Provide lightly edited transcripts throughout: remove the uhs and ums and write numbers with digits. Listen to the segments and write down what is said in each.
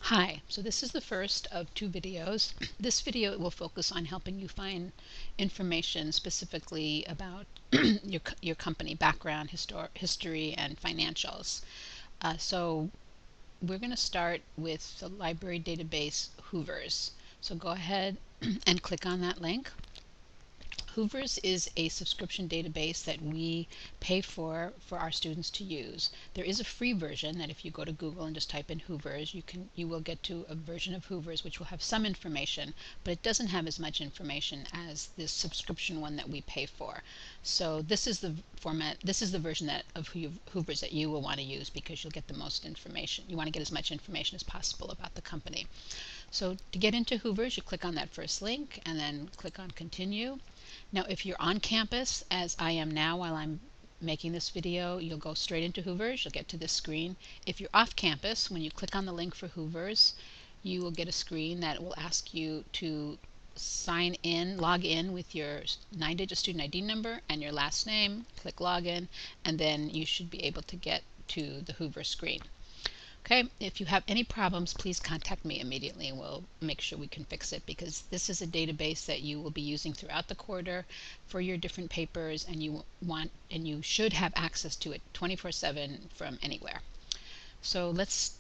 Hi, so this is the first of two videos. This video will focus on helping you find information specifically about your company background, history, and financials. So we're going to start with the library database Hoovers. So go ahead and click on that link. Hoovers is a subscription database that we pay for our students to use. There is a free version that if you go to Google and just type in Hoovers, you will get to a version of Hoovers which will have some information, but it doesn't have as much information as this subscription one that we pay for. So this is the version of Hoovers that you will want to use because you'll get the most information. You want to get as much information as possible about the company. So to get into Hoovers, you click on that first link and then click on Continue. Now, if you're on campus, as I am now while I'm making this video, you'll go straight into Hoovers. You'll get to this screen. If you're off campus, when you click on the link for Hoovers, you will get a screen that will ask you to log in with your 9-digit student ID number and your last name. Click Login, and then you should be able to get to the Hoovers screen. Okay, if you have any problems, please contact me immediately and we'll make sure we can fix it, because this is a database that you will be using throughout the quarter for your different papers, and you should have access to it 24/7 from anywhere. So let's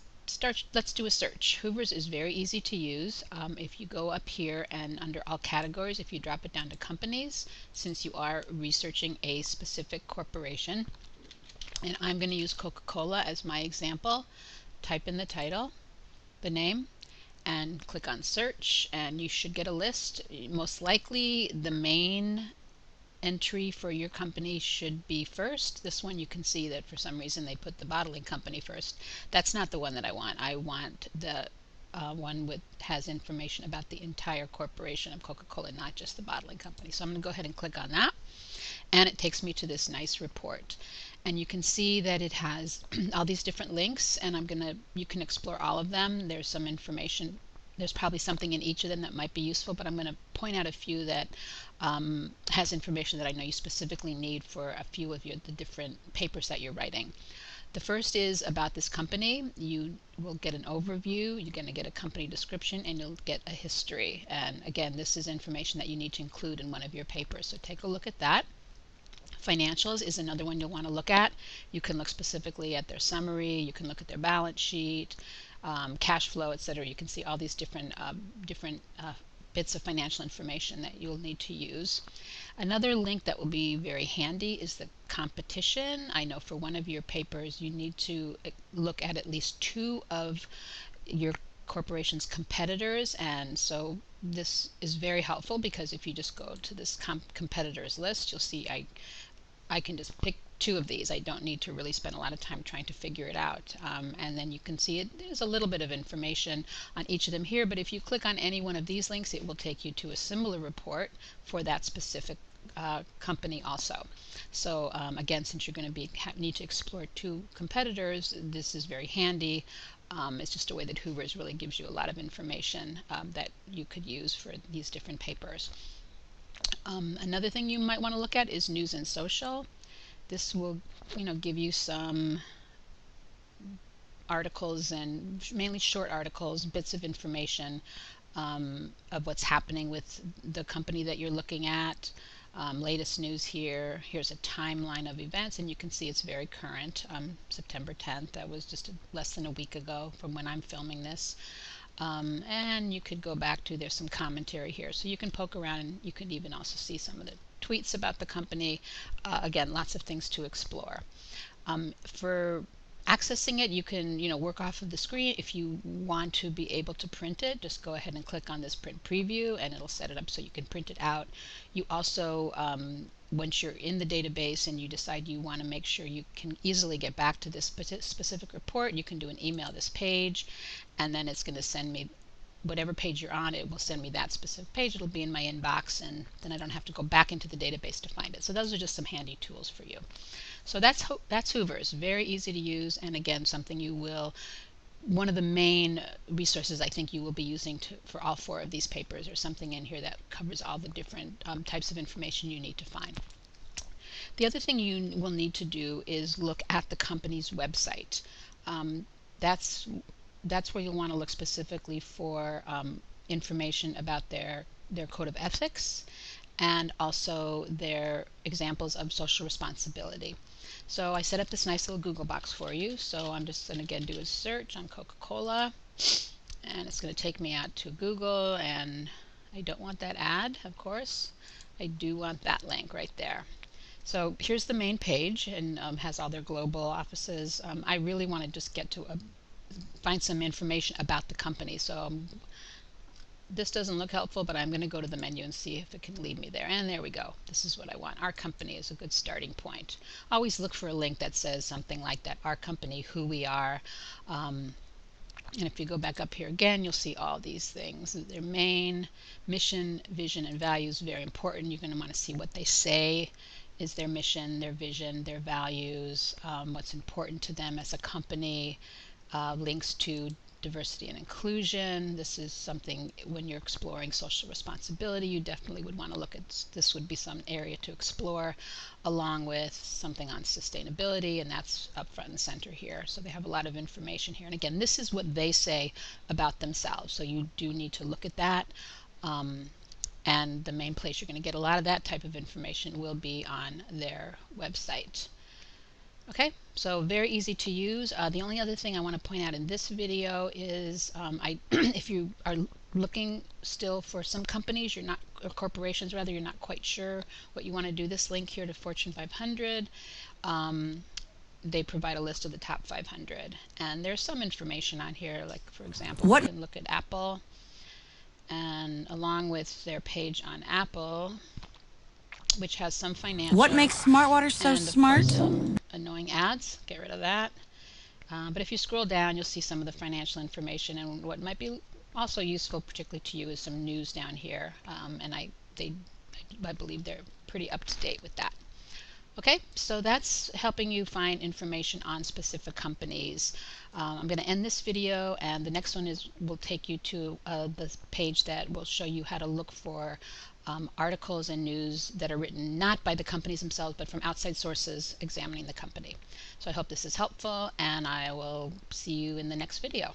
do a search. Hoovers is very easy to use. If you go up here and under all categories, if you drop it down to companies, since you are researching a specific corporation, and I'm going to use Coca-Cola as my example, type in the title, the name, and click on search, and you should get a list. Most likely the main entry for your company should be first. This one, you can see that for some reason they put the bottling company first. That's not the one that I want. I want the one with has information about the entire corporation of Coca-Cola, not just the bottling company. So I'm going to go ahead and click on that, and it takes me to this nice report, and you can see that it has all these different links, and you can explore all of them. There's some information, there's probably something in each of them that might be useful, but I'm going to point out a few that has information that I know you specifically need for a few of the different papers that you're writing. The first is about this company. You will get an overview, you're going to get a company description, and you'll get a history. And again, this is information that you need to include in one of your papers, so take a look at that. Financials is another one you'll want to look at. You can look specifically at their summary, you can look at their balance sheet, cash flow, etc. You can see all these different bits of financial information that you'll need to use. Another link that will be very handy is the competition. I know for one of your papers you need to look at least two of your corporation's competitors, and so this is very helpful because if you just go to this competitors list, you'll see I can just pick two of these. I don't need to really spend a lot of time trying to figure it out. And then you can see there's a little bit of information on each of them here, but if you click on any one of these links, it will take you to a similar report for that specific company also. So again, since you're going to need to explore two competitors, this is very handy. It's just a way that Hoovers really gives you a lot of information that you could use for these different papers. Another thing you might want to look at is news and social. This will, give you some articles, and mainly short articles, bits of information of what's happening with the company that you're looking at. Latest news here. Here's a timeline of events, and you can see it's very current. September 10th, that was just less than a week ago from when I'm filming this. And you could go back to, there's some commentary here, so you can poke around and you can even also see some of the tweets about the company. Again, lots of things to explore. For accessing it, you can work off of the screen. If you want to be able to print it, just go ahead and click on this print preview and it'll set it up so you can print it out. You also once you're in the database and you decide you want to make sure you can easily get back to this specific report, you can do an email this page, and then it's going to send me whatever page you're on. It will send me that specific page. It'll be in my inbox, and then I don't have to go back into the database to find it. So those are just some handy tools for you. So that's Hoovers. Very easy to use, and again, something one of the main resources I think you will be using for all four of these papers, or something in here that covers all the different types of information you need to find. The other thing you will need to do is look at the company's website. That's that's where you'll want to look specifically for information about their code of ethics and also their examples of social responsibility. So I set up this nice little Google box for you. So I'm just going to again do a search on Coca-Cola, and it's going to take me out to Google, and I don't want that ad, of course. I do want that link right there. So here's the main page, and has all their global offices. I really want to just get to find some information about the company. So this doesn't look helpful, but I'm going to go to the menu and see if it can lead me there. And there we go. This is what I want. Our company is a good starting point. Always look for a link that says something like that. Our company, who we are. And if you go back up here again, you'll see all these things. Their main mission, vision, and values, very important. You're going to want to see what they say is their mission, their vision, their values, what's important to them as a company, links to diversity and inclusion. This is something when you're exploring social responsibility, you definitely would want to look at. This would be some area to explore, along with something on sustainability, and that's up front and center here. So they have a lot of information here. And again, this is what they say about themselves. So you do need to look at that. And the main place you're going to get a lot of that type of information will be on their website. Okay, so very easy to use. The only other thing I want to point out in this video is if you are looking still for some companies, you're not, or corporations rather, you're not quite sure what you want to do, this link here to Fortune 500, they provide a list of the top 500. And there's some information on here, like for example, you can look at Apple, and along with their page on Apple, which has some financial. What makes smart water so smart? Some annoying ads. Get rid of that. But if you scroll down, you'll see some of the financial information, and what might be also useful, particularly to you, is some news down here. And I believe they're pretty up to date with that. Okay, so that's helping you find information on specific companies. I'm going to end this video, and the next one will take you to the page that will show you how to look for articles and news that are written not by the companies themselves, but from outside sources examining the company. So I hope this is helpful, and I will see you in the next video.